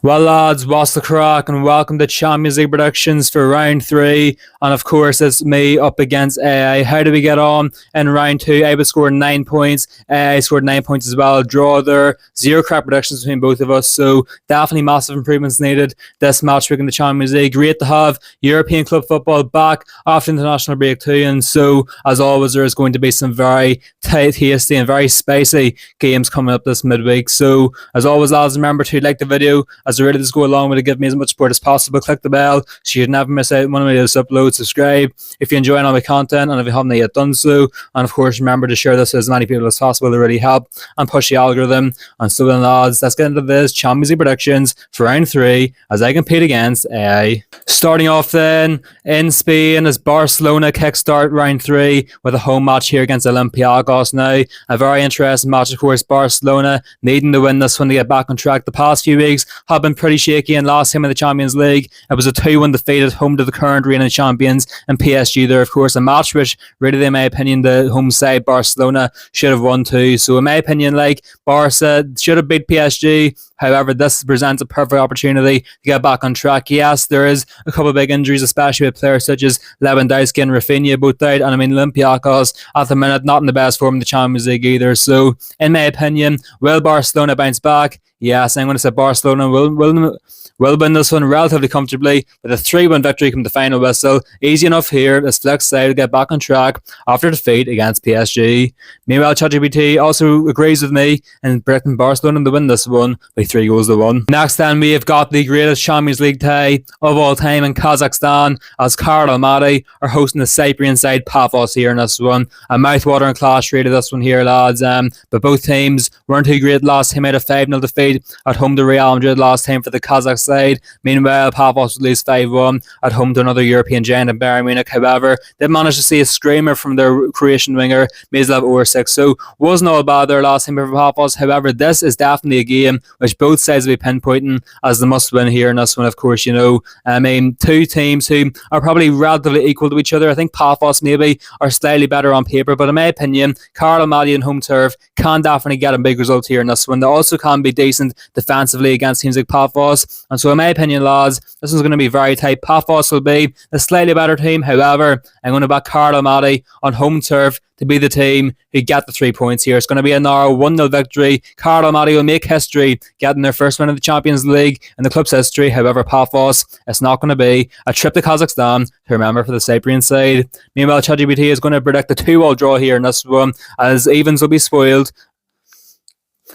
Well, lads, what's the crack? And welcome to Champions League predictions for round three. And of course, it's me up against AI. How do we get on in round two? I scored 9 points. AI scored 9 points as well. Draw there. Zero crap predictions between both of us. So definitely massive improvements needed this match week in the Champions League. Great to have European club football back after international break too. And so, as always, there is going to be some very tight, tasty, and very spicy games coming up this midweek. So, as always, lads, remember to like the video. As you're ready to go along with it, give me as much support as possible. Click the bell so you never miss out one of my latest uploads. Subscribe if you're enjoying all my content, and if you haven't yet done so. And of course, remember to share this with as many people as possible to really help and push the algorithm. And so then, lads, let's get into this Champions League predictions for round three as I compete against AI. Starting off then in Spain as Barcelona kickstart round three with a home match here against Olympiacos. Now, a very interesting match, of course. Barcelona needing to win this one to get back on track. The past few weeks have been pretty shaky, and last time in the Champions League it was a 2-1 defeat at home to the current reigning champions and PSG there, of course, a match which really, in my opinion, the home side Barcelona should have won too. So in my opinion, like, Barca should have beat PSG. However, this presents a perfect opportunity to get back on track. Yes, there is a couple of big injuries, especially with players such as Lewandowski and Rafinha both out, and I mean Olympiacos at the minute not in the best form in the Champions League either. So in my opinion, will Barcelona bounce back? Yes, I'm going to say Barcelona will win this one relatively comfortably with a 3-1 victory come the final whistle. Easy enough here as Flex side to get back on track after defeat against PSG. Meanwhile, ChatGPT also agrees with me in predicting Barcelona to win this one by 3-1. Next then, we have got the greatest Champions League tie of all time in Kazakhstan as Kairat Almaty are hosting the Cyprian side Pafos here in this one. A mouth-watering clash rated this one here, lads. But both teams weren't too great last time out, a 5-0 defeat at home to Real Madrid last time for the Kazakh side. Meanwhile, Pafos would lose 5-1 at home to another European giant in Bayern Munich. However, they managed to see a screamer from their Croatian winger, Mislav Orsic. So, wasn't all bad there last time for Pafos. However, this is definitely a game which both sides will be pinpointing as the must-win here in this one, of course, you know. I mean, two teams who are probably relatively equal to each other. I think Pafos maybe are slightly better on paper, but in my opinion, Kairat Almaty on home turf can definitely get a big result here in this one. They also can be decent defensively against teams like Pafos. And so in my opinion, lads, this is going to be very tight. Pafos will be a slightly better team. However, I'm going to back Kairat Almaty on home turf to be the team who get the 3 points here. It's going to be a narrow 1-0 victory. Kairat Almaty will make history, getting their first win of the Champions League in the club's history. However, Pafos, it's not going to be a trip to Kazakhstan to remember for the Cyprian side. Meanwhile, ChatGPT is going to predict a 2-2 draw here in this one, as evens will be spoiled,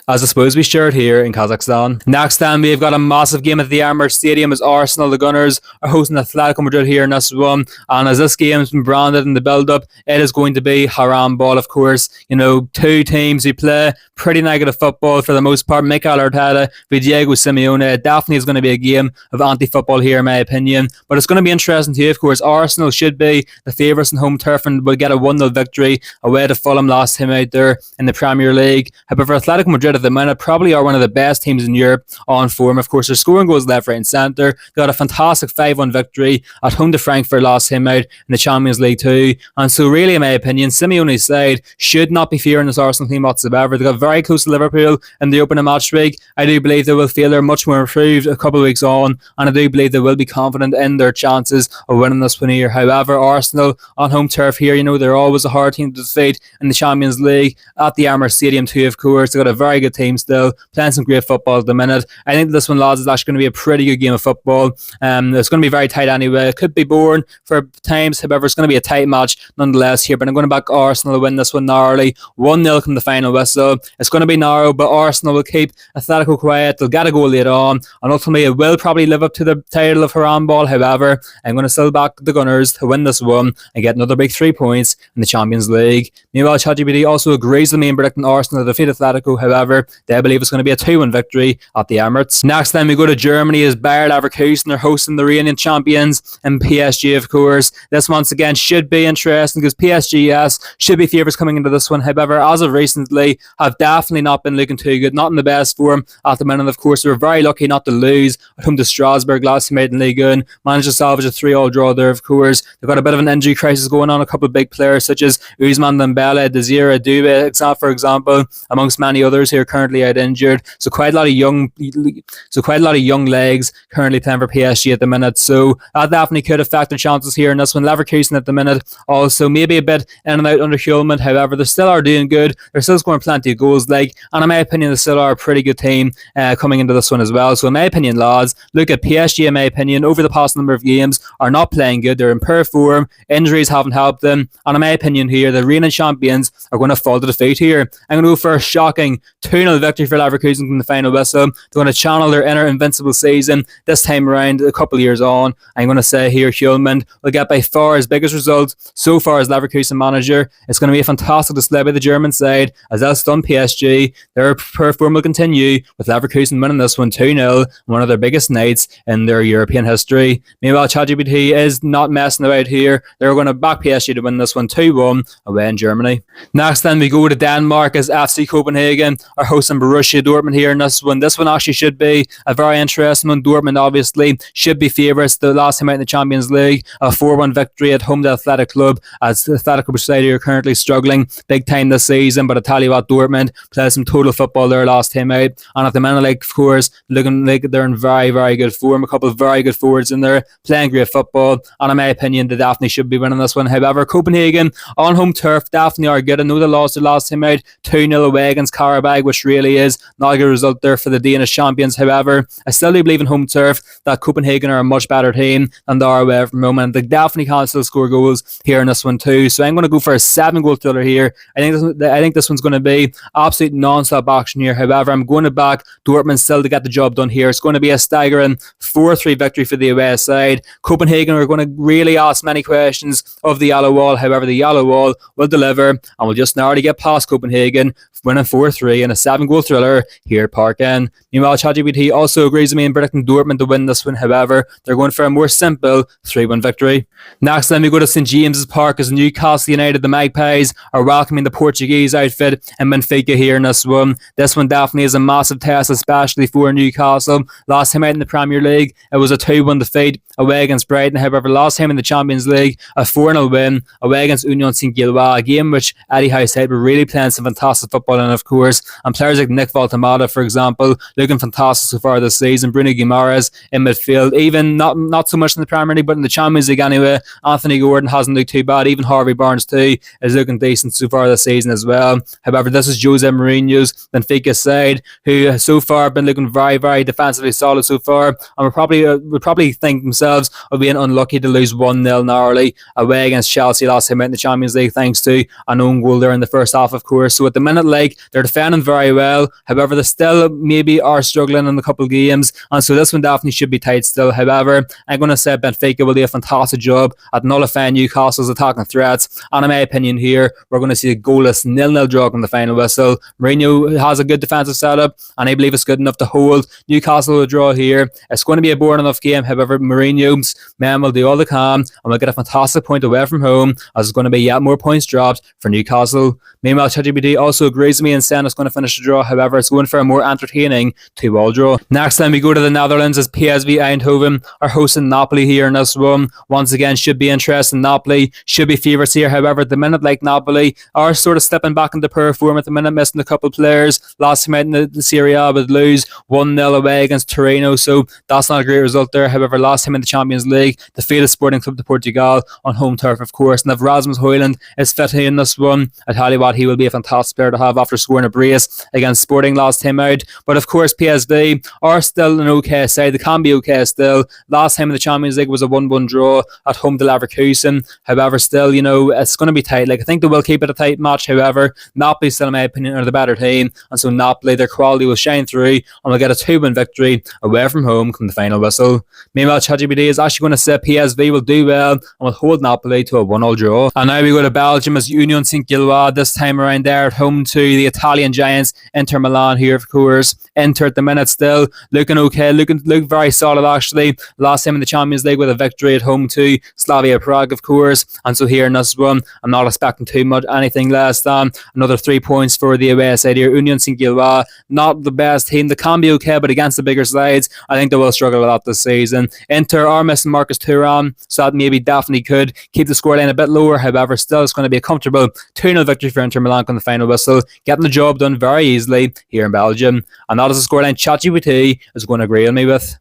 as I suppose we shared here in Kazakhstan. Next then, we've got a massive game at the Emirates Stadium as Arsenal, the Gunners, are hosting Atletico Madrid here in this one. And as this game has been branded in the build-up, it is going to be haram ball, of course. You know, two teams who play pretty negative football for the most part. Mikel Arteta with Diego Simeone. It definitely is going to be a game of anti-football here, in my opinion. But it's going to be interesting too, of course. Arsenal should be the favourites in home turf and will get a 1-0 victory away to Fulham last time out there in the Premier League. However, Atletico Madrid at the minute probably are one of the best teams in Europe on form. Of course, they're scoring goals left, right and centre. They got a fantastic 5-1 victory at home to Frankfurt last time out in the Champions League too. And so really, in my opinion, Simeone's side should not be fearing this Arsenal team whatsoever. They got very close to Liverpool in the opening match week. I do believe they will feel they're much more improved a couple of weeks on, and I do believe they will be confident in their chances of winning this one here. However, Arsenal on home turf here, you know, they're always a hard team to defeat in the Champions League at the Emirates Stadium too, of course. They've got a very good team still, playing some great football at the minute. I think this one, lads, is actually going to be a pretty good game of football. It's going to be very tight anyway. It could be boring for times, however, it's going to be a tight match nonetheless here. But I'm going to back Arsenal to win this one narrowly. 1-0 come the final whistle. It's going to be narrow, but Arsenal will keep Atletico quiet. They'll get a goal later on, and ultimately it will probably live up to the title of haram ball. However, I'm going to still back the Gunners to win this one and get another big 3 points in the Champions League. Meanwhile, ChatGPT also agrees with me in predicting Arsenal to defeat Atletico. However, they believe it's going to be a 2-1 victory at the Emirates. Next then, we go to Germany as Bayer Leverkusen are hosting the reigning champions and PSG, of course. This once again should be interesting because PSG, yes, should be favourites coming into this one. However, as of recently, have definitely not been looking too good, not in the best form at the minute. Of course, they were very lucky not to lose at home to Strasbourg last time out in Ligue 1. Managed to salvage a 3-3 draw there, of course. They've got a bit of an injury crisis going on. A couple of big players such as Ousmane Dembele, Desire Dube, for example, amongst many others here here currently out injured. So quite a lot of young legs currently playing for PSG at the minute. So that definitely could affect their chances here in this one. Leverkusen at the minute also maybe a bit in and out under Hjulmand. However, they still are doing good. They're still scoring plenty of goals. And in my opinion, they still are a pretty good team coming into this one as well. So in my opinion, lads, look at PSG. In my opinion, over the past number of games, are not playing good. They're in poor form. Injuries haven't helped them. And in my opinion here, the reigning champions are going to fall to defeat here. I'm going to go for a shocking 2-0 victory for Leverkusen in the final whistle. They're going to channel their inner invincible season this time around a couple of years on. I'm going to say here Hjulmand will get by far his biggest result so far as Leverkusen manager. It's going to be a fantastic display by the German side as they'll stun PSG. Their performance will continue with Leverkusen winning this one 2-0, one of their biggest nights in their European history. Meanwhile, ChatGPT is not messing about here. They're going to back PSG to win this one 2-1 away in Germany. Next then we go to Denmark as FC Copenhagen are hosting Borussia Dortmund here in this one. This one actually should be a very interesting one. Dortmund obviously should be favourites. The last time out in the Champions League, a 4-1 victory at home to Athletic Club as Atletico are currently struggling big time this season. But I tell you what, Dortmund played some total football there last time out. And at the minute, of course, looking like they're in very, very good form. A couple of very good forwards in there playing great football. And in my opinion, they definitely should be winning this one. However, Copenhagen on home turf definitely are good. I know they lost their last time out 2-0 away against Qarabag, which really is not a good result there for the Danish champions. However, I still do believe in home turf that Copenhagen are a much better team than they are away from home, and they definitely can still score goals here in this one too. So I'm going to go for a 7-goal thriller here. I think this one's going to be absolute non-stop action here. However, I'm going to back Dortmund still to get the job done here. It's going to be a staggering 4-3 victory for the away side. Copenhagen are going to really ask many questions of the yellow wall. However, the yellow wall will deliver and will just narrowly get past Copenhagen, winning 4-3 in a 7-goal thriller here at Park End. Meanwhile, ChatGPT also agrees with me in predicting Dortmund to win this one. However, they're going for a more simple 3-1 victory. Next, then we go to St James's Park as Newcastle United, the Magpies, are welcoming the Portuguese outfit in Benfica here in this one. This one definitely is a massive test, especially for Newcastle. Last time out in the Premier League, it was a 2-1 defeat away against Brighton. However, last time in the Champions League, a 4-0 win away against Union Saint-Gilloise, a game which Eddie Howe said were really playing some fantastic football in, of course. And players like Nick Voltemata, for example, looking fantastic so far this season. Bruno Guimaraes in midfield, even not so much in the Premier League, but in the Champions League anyway. Anthony Gordon hasn't looked too bad. Even Harvey Barnes too is looking decent so far this season as well. However, this is Jose Mourinho's Benfica side, who so far have been looking very, very defensively solid so far, and would probably think themselves of being unlucky to lose 1-0 narrowly away against Chelsea last time out in the Champions League, thanks to an own goal there in the first half, of course. So at the minute, they're defending very well. However, they still maybe are struggling in a couple of games, and so this one definitely should be tight still. However, I'm going to say Benfica will do a fantastic job at nullifying Newcastle's attacking threats, and in my opinion here, we're going to see a goalless 0-0 draw in the final whistle. Mourinho has a good defensive setup, and I believe it's good enough to hold Newcastle a draw here. It's going to be a boring enough game. However, Mourinho's men will do all they can, and we'll get a fantastic point away from home, as it's going to be yet more points dropped for Newcastle. Meanwhile, ChatGPT also agrees with me and saying it's going to finish the draw. However, it's going for a more entertaining 2-2 draw. Next time we go to the Netherlands as PSV Eindhoven are hosting Napoli here in this one. Once again, should be interesting. Napoli should be favourites here. However, at the minute, Napoli are sort of stepping back into poor form at the minute, missing a couple of players. Last time out in the Serie A would lose 1-0 away against Torino, so that's not a great result there. However, last time in the Champions League, defeated Sporting Club de Portugal on home turf, of course. And if Rasmus Højlund is fit in this one, I tell you what, he will be a fantastic player to have after scoring a brace against Sporting last time out. But of course, PSV are still an okay side. They can be okay still. Last time in the Champions League was a 1-1 draw at home to Leverkusen. However, still, it's going to be tight. I think they will keep it a tight match. However, Napoli still, in my opinion, are the better team. And so Napoli, their quality will shine through and will get a 2-1 victory away from home come the final whistle. Meanwhile, ChatGPT is actually going to say PSV will do well and will hold Napoli to a 1-1 draw. And now we go to Belgium as Union Saint-Gilloise, this time around there at home to the Italian giants Inter Milan here, of course. Inter at the minute still looking okay, look very solid actually. Last time in the Champions League with a victory at home to Slavia Prague, of course. And so here in this one, I'm not expecting too much, anything less than another 3 points for the away side here. Union Saint-Gilloise, not the best team. They can be okay, but against the bigger sides, I think they will struggle a lot this season. Inter are missing Marcus Thuram, so that maybe definitely could keep the scoreline a bit lower. However, still it's going to be a comfortable 2-0 victory for Inter Milan on the final whistle, getting the job done very very easily here in Belgium. And that is the scoreline ChatGPT is going to agree with me with.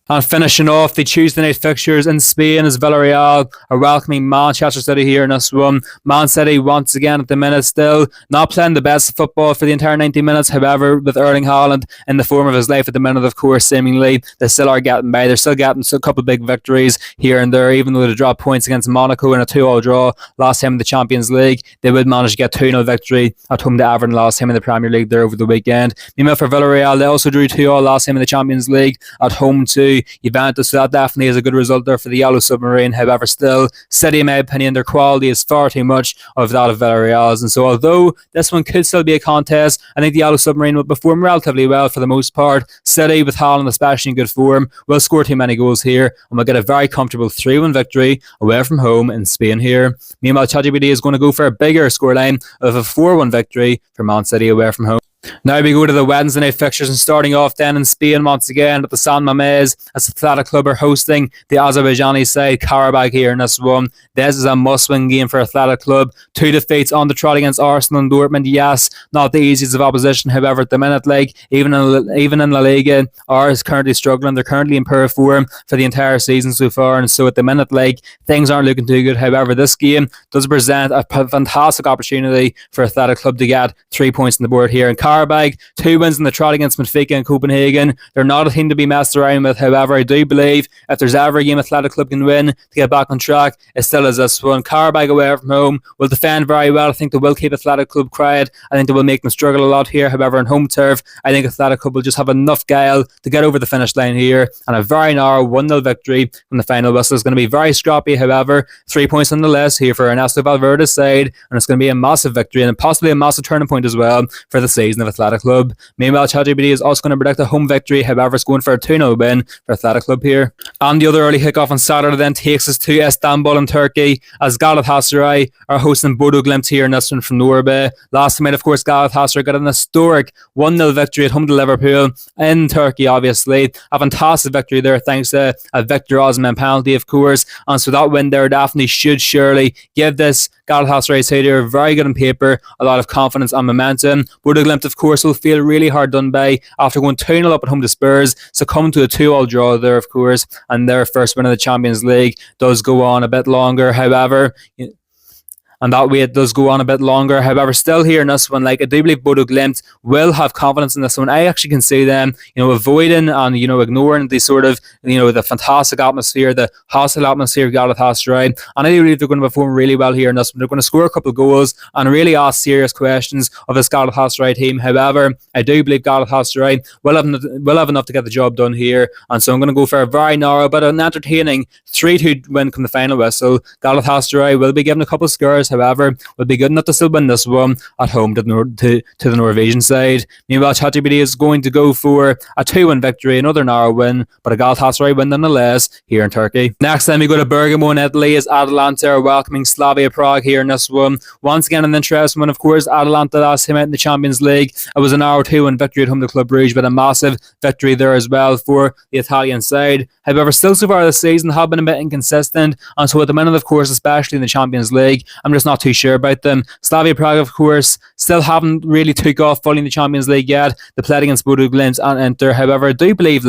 And finishing off the Tuesday night fixtures in Spain is Villarreal are welcoming Manchester City here in this one. Man City once again at the minute still not playing the best football for the entire 90 minutes. However, with Erling Haaland in the form of his life at the minute, of course, seemingly they still are getting by. They're still getting a couple of big victories here and there, even though they dropped points against Monaco in a 2-2 draw last time in the Champions League. They would manage to get 2-0 victory at home to Everton last time in the Premier League there over the weekend. Meanwhile, for Villarreal, they also drew 2-2 last time in the Champions League at home to Juventus, so that definitely is a good result there for the Yellow Submarine. However, still, City, in my opinion, their quality is far too much of that of Villarreal's, and so although this one could still be a contest, I think the Yellow Submarine will perform relatively well for the most part. City, with Haaland especially in good form, will score too many goals here, and will get a very comfortable 3-1 victory away from home in Spain here. Meanwhile, ChatGPT is going to go for a bigger scoreline of a 4-1 victory for Man City away from home. Now we go to the Wednesday night fixtures, and starting off then in Spain once again at the San Mamés, as Athletic Club are hosting the Azerbaijani side Qarabag here in this one. This is a must-win game for Athletic Club. 2 defeats on the trot against Arsenal and Dortmund. Yes, not the easiest of opposition. However, at the minute, like even in La Liga, Ars is currently struggling. They're currently in poor form for the entire season so far, and so at the minute, like things aren't looking too good. However, this game does present a fantastic opportunity for Athletic Club to get 3 points on the board here. And Qarabag, 2 wins in the trot against Benfica and Copenhagen. They're not a team to be messed around with. However, I do believe if there's ever a game Athletic Club can win to get back on track, it still is this one. Qarabag away from home will defend very well. I think they will keep Athletic Club quiet. I think they will make them struggle a lot here. However, on home turf, I think Athletic Club will just have enough guile to get over the finish line here, and a very narrow 1-0 victory from the final whistle is going to be very scrappy. However, 3 points on the list here for Ernesto Valverde's side, and it's going to be a massive victory and possibly a massive turning point as well for the season of Athletic Club. Meanwhile, ChatGPT is also going to predict a home victory. However, it's going for a 2-0 win for Athletic Club here. And the other early kickoff on Saturday then takes us to Istanbul in Turkey, as Galatasaray are hosting Bodø Glimt here in this one from Norway. Last night, of course, Galatasaray got an historic 1-0 victory at home to Liverpool in Turkey, obviously. A fantastic victory there thanks to a Victor Osimhen penalty, of course. And so that win there definitely should surely give this Galatasaray side here very good on paper, a lot of confidence and momentum. Bodø Glimt, of course, will feel really hard done by after going 2-0 up at home to Spurs, succumbing to a 2-2 draw there, of course, and their first win of the Champions League does go on a bit longer. However, and that wait does go on a bit longer. However, still here in this one, like I do believe Bodø Glimt will have confidence in this one. I actually can see them, avoiding and ignoring the sort of the fantastic atmosphere, the hostile atmosphere of Galatasaray, and I do believe they're going to perform really well here in this one. They're going to score a couple of goals and really ask serious questions of this Galatasaray team. However, I do believe Galatasaray will have enough to get the job done here, and so I'm going to go for a very narrow but an entertaining 3-2 win come the final whistle. Galatasaray will be given a couple of scares. However, will be good enough to still win this one at home to the Norwegian side. Meanwhile, ChatGPT is going to go for a 2-1 victory, another narrow win, but a Galatasaray win nonetheless here in Turkey. Next time we go to Bergamo in Italy, as Atalanta are welcoming Slavia Prague here in this one. Once again, an interesting one, of course. Atalanta last time out in the Champions League, it was a narrow 2-1 victory at home to Club Brugge, but a massive victory there as well for the Italian side. However, still so far this season have been a bit inconsistent, and so at the minute, of course, especially in the Champions League, I'm just not too sure about them. Slavia Prague, of course, still haven't really took off fully in the Champions League yet. They played against Bodø Glimt and Inter. However, I do believe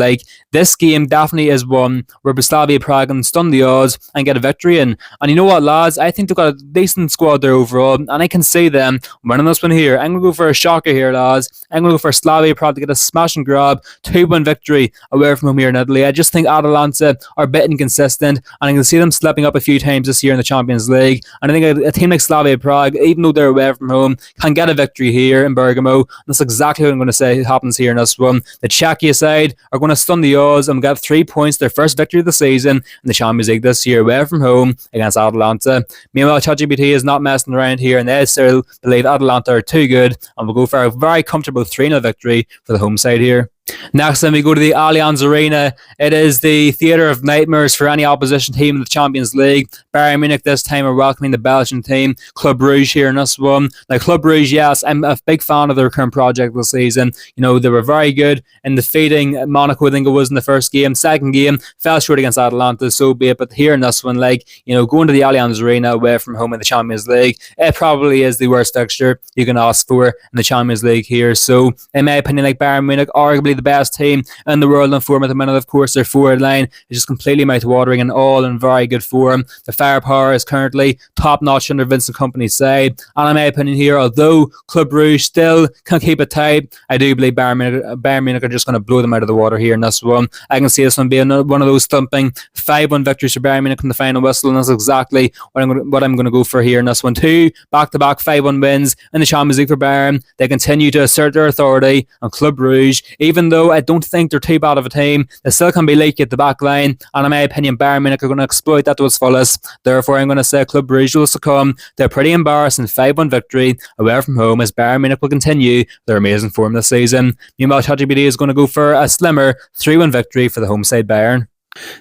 this game definitely is one where Slavia Prague can stun the odds and get a victory in. And you know what, lads? I think they've got a decent squad there overall, and I can see them winning this one here. I'm going to go for a shocker here, lads. I'm going to go for Slavia Prague to get a smash and grab 2-1 victory away from home here in Italy. I just think Atalanta are a bit inconsistent, and I can see them slipping up a few times this year in the Champions League. And I think a team like Slavia Prague, even though they're away from home, can get a victory here in Bergamo. That's exactly what I'm going to say happens here in this one. The Czechia side are going to stun the odds and get 3 points, their first victory of the season in the Champions League this year, away from home against Atalanta. Meanwhile, ChatGPT is not messing around here, and they still believe Atalanta are too good, and will go for a very comfortable 3-0 victory for the home side here. Next then we go to the Allianz Arena. It is the theatre of nightmares for any opposition team in the Champions League. Bayern Munich this time are welcoming the Belgian team, Club Brugge, here in this one. Now Club Brugge, yes, I'm a big fan of their current project this season. You know, they were very good in defeating Monaco, I think it was, in the first game. Second game, fell short against Atalanta, so be it. But here in this one, like, you know, going to the Allianz Arena away from home in the Champions League, it probably is the worst fixture you can ask for in the Champions League here. So in my opinion, like, Bayern Munich, arguably the best team in the world in form at the minute. Of course, their forward line is just completely mouth-watering and all in very good form. The firepower is currently top-notch under Vincent Kompany's side. And in my opinion here, although Club Brugge still can keep it tight, I do believe Bayern Munich are just going to blow them out of the water here in this one. I can see this one being one of those thumping 5-1 victories for Bayern Munich in the final whistle, and that's exactly what I'm going to go for here in this one. 2 back-to-back 5-1 wins in the Champions League for Bayern. They continue to assert their authority on Club Brugge, even though I don't think they're too bad of a team. They still can be leaky at the back line, and in my opinion, Bayern Munich are going to exploit that to its fullest. Therefore, I'm going to say Club Brugge will succumb to a pretty embarrassing 5-1 victory away from home, as Bayern Munich will continue their amazing form this season. Meanwhile, ChatGPT is going to go for a slimmer 3-1 victory for the home side Bayern.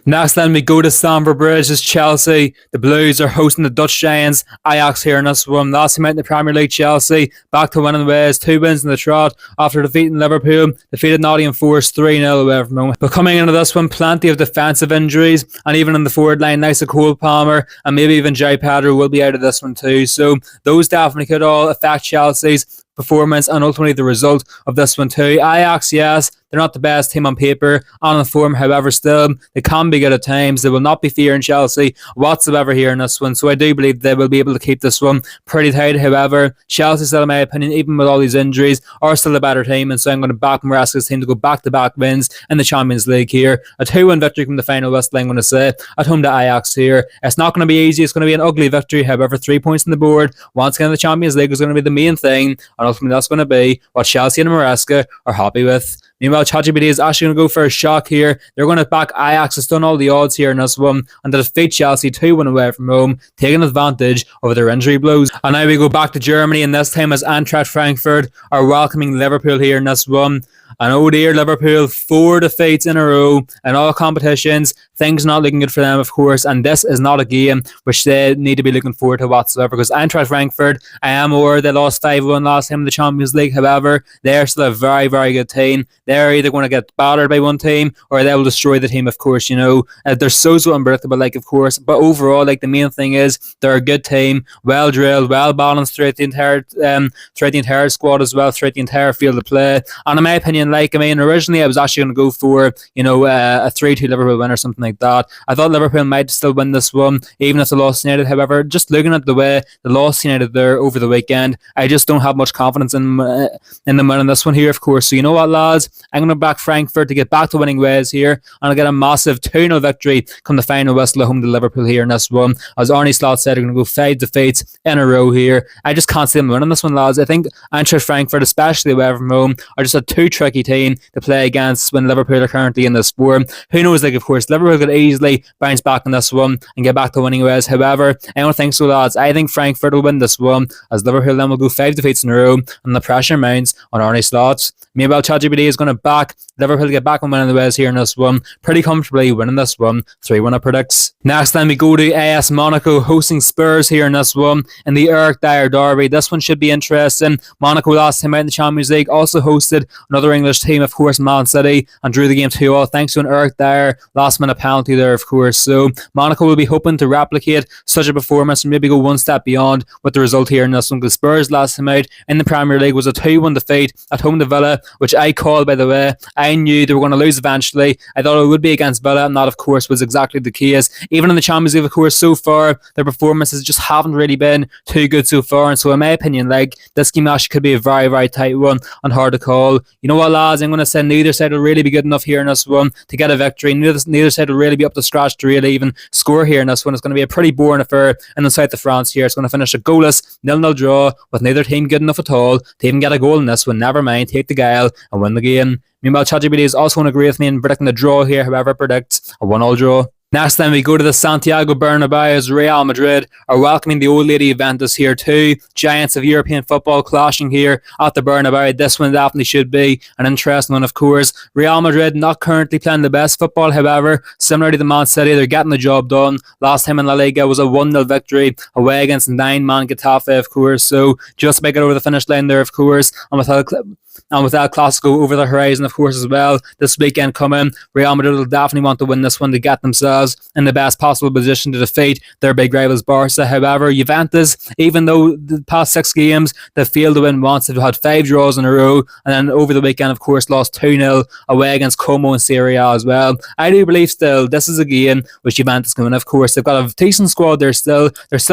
Next then we go to Stamford Bridge as Chelsea. The Blues are hosting the Dutch Giants, Ajax, here in this one. Last time out in the Premier League, Chelsea back to winning ways, 2 wins in the trot after defeating Liverpool, defeated Nottingham Forest 3-0 away from home. But coming into this one, plenty of defensive injuries, and even in the forward line, nice of Cole Palmer and maybe even Jai Pedro will be out of this one too. So those definitely could all affect Chelsea's performance and ultimately the result of this one too. Ajax, yes, they're not the best team on paper, on form, however, still they can be good at times. They will not be fearing Chelsea whatsoever here in this one, so I do believe they will be able to keep this one pretty tight. However, Chelsea still, in my opinion, even with all these injuries, are still a better team, and so I'm going to back Maresca's team to go back-to-back wins in the Champions League here. A 2-1 victory from the final whistle, I'm going to say, at home to Ajax here. It's not going to be easy, it's going to be an ugly victory. However, 3 points on the board once again, the Champions League is going to be the main thing, and ultimately that's going to be what Chelsea and Maresca are happy with. Meanwhile, ChatGPT is actually going to go for a shock here. They're going to back Ajax. It's done all the odds here in this one, and to defeat Chelsea 2-1 away from home, taking advantage of their injury blows. And now we go back to Germany, and this time as Eintracht Frankfurt are welcoming Liverpool here in this one. And oh dear, Liverpool, 4 defeats in a row in all competitions. Things not looking good for them, of course, and this is not a game which they need to be looking forward to whatsoever, because Eintracht Frankfurt, I am aware they lost 5-1 last time in the Champions League. However, they're still a very, very good team. They're either going to get battered by one team or they will destroy the team, of course. You know, they're so unpredictable, like, of course, but overall, like, the main thing is they're a good team, well drilled, well balanced throughout the entire squad as well, throughout the entire field of play. And in my opinion, like, I mean, originally I was actually going to go for, you know, a 3-2 Liverpool win or something like that. I thought Liverpool might still win this one, even if they lost United. However, just looking at the way they lost United there over the weekend, I just don't have much confidence in them winning this one here, of course. So you know what, lads? I'm going to back Frankfurt to get back to winning ways here, and I'll get a massive 2-0 victory come the final whistle at home to Liverpool here in this one. As Arnie Slot said, they're going to go 5 defeats in a row here. I just can't see them winning this one, lads. I think Eintracht Frankfurt, especially away from home, are just a too tricky team to play against when Liverpool are currently in this form. Who knows, like, of course, Liverpool could easily bounce back in this one and get back to winning ways. However, I don't think so, lads. I think Frankfurt will win this one, as Liverpool then will go 5 defeats in a row, and the pressure mounts on Arnie Slots. Meanwhile, ChatGPT is going to back Liverpool to get back on winning the ways here in this one, pretty comfortably winning this one, 3-1 predicts. Next then we go to AS Monaco hosting Spurs here in this one in the Eric Dyer derby. This one should be interesting. Monaco last time out in the Champions League also hosted another English team, of course, Man City, and drew the game 2-2 thanks to an Eric Dyer last minute penalty there, of course. So Monaco will be hoping to replicate such a performance and maybe go one step beyond with the result here in this one, because Spurs last time out in the Premier League was a 2-1 defeat at home to Villa, which I called, by the way. I knew they were going to lose eventually. I thought it would be against Villa, and that, of course, was exactly the case. Even in the Champions League, of course, so far, their performances just haven't really been too good so far, and so in my opinion, like, this game actually could be a very, very tight one and hard to call. You know what, lads? I'm going to say neither side will really be good enough here in this one to get a victory. Neither side will really be up to scratch to really even score here in this one. It's going to be a pretty boring affair in the south of France here. It's going to finish a goalless 0-0 draw with neither team good enough at all to even get a goal in this one. Never mind, take the guile and win the game. Meanwhile, ChatGPT is also going to agree with me in predicting the draw here. However, predicts a 1-1 draw. Next then we go to the Santiago Bernabeu as Real Madrid are welcoming the old lady Juventus here. Two giants of European football clashing here at the Bernabeu. This one definitely should be an interesting one, of course. Real Madrid not currently playing the best football, however, similar to the Man City, they're getting the job done. Last time in La Liga was a 1-0 victory away against 9-man Getafe, of course. So just make it over the finish line there, of course. And with El Clasico over the horizon, of course, as well, this weekend coming, Real Madrid will definitely want to win this one to get themselves in the best possible position to defeat their big rivals Barca. However, Juventus, even though the past 6 games they've failed to win once, they've had 5 draws in a row, and then over the weekend, of course, lost 2-0 away against Como and Serie A as well. I do believe still this is a game which Juventus can win. Of course, they've got a decent squad. They're still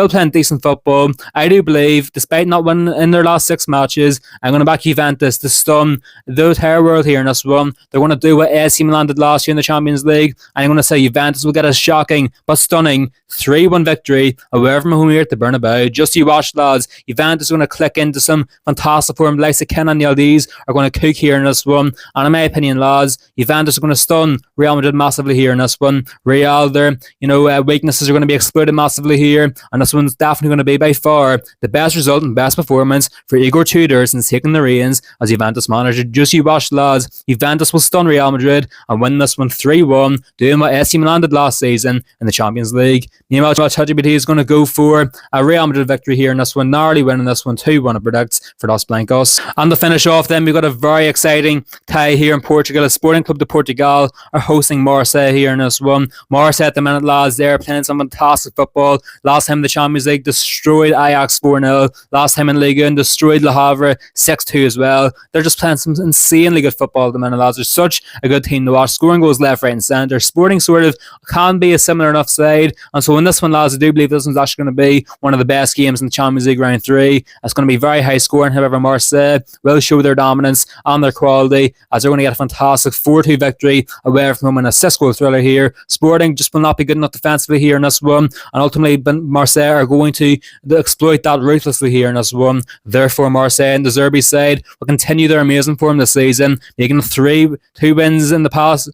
playing decent football. I do believe, despite not winning in their last 6 matches, I'm going to back Juventus to stun the entire world here in this one. They're going to do what AC Milan did last year in the Champions League, and I'm going to say Juventus will get a shocking but stunning 3-1 victory away from home here at the Bernabeu. Just you watch, lads. Juventus are going to click into some fantastic form. The likes of Kenan Yildiz are going to cook here in this one. And in my opinion, lads, Juventus are going to stun Real Madrid massively here in this one. Real, their weaknesses are going to be exploited massively here, and this one's definitely going to be by far the best result and best performance for Igor Tudor since taking the reins as Juventus manager. Just you watch, lads. Juventus will stun Real Madrid and win this one 3-1, doing what AC Milan did last season in the Champions League. Meanwhile, ChatGPT is going to go for a Real Madrid victory here in this one, narrowly winning this one 2-1 it predicts for Los Blancos. And to finish off then, we've got a very exciting tie here in Portugal. Sporting Club de Portugal are hosting Marseille here in this one. Marseille at the minute, lads, they're playing some fantastic football. Last time in the Champions League destroyed Ajax 4-0. Last time in Liga and destroyed Le Havre 6-2 as well. They're just playing some insanely good football at the minute, lads. They're such a good team to watch. Scoring goals left, right and centre. Sporting sort of can be a similar enough side, and so in this one, lads, I do believe this one's actually going to be one of the best games in the Champions League round 3. It's going to be very high scoring. However, Marseille will show their dominance and their quality as they're going to get a fantastic 4-2 victory away from home in a 6-goal thriller here. Sporting just will not be good enough defensively here in this one, and ultimately Marseille are going to exploit that ruthlessly here in this one. Therefore, Marseille and the Zerbi side will continue their amazing form this season, making 2 wins in the past,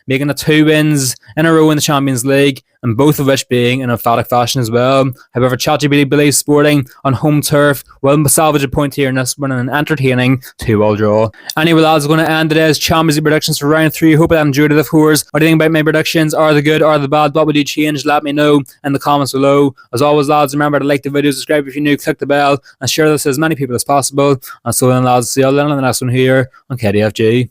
making it 2 wins in a row in the Champions League, and both of which being in emphatic fashion as well. However, ChatGPT believes Sporting on home turf will salvage a point here in this one in an entertaining 2-all draw. Anyway, lads, we're going to end today's Champions League predictions for round 3. Hope you enjoyed it, of course. What do you think about my predictions? Are they good? Are they bad? What would you change? Let me know in the comments below. As always, lads, remember to like the video, subscribe if you're new, click the bell, and share this to as many people as possible. And so then, lads, see you all in the next one here on KDFG.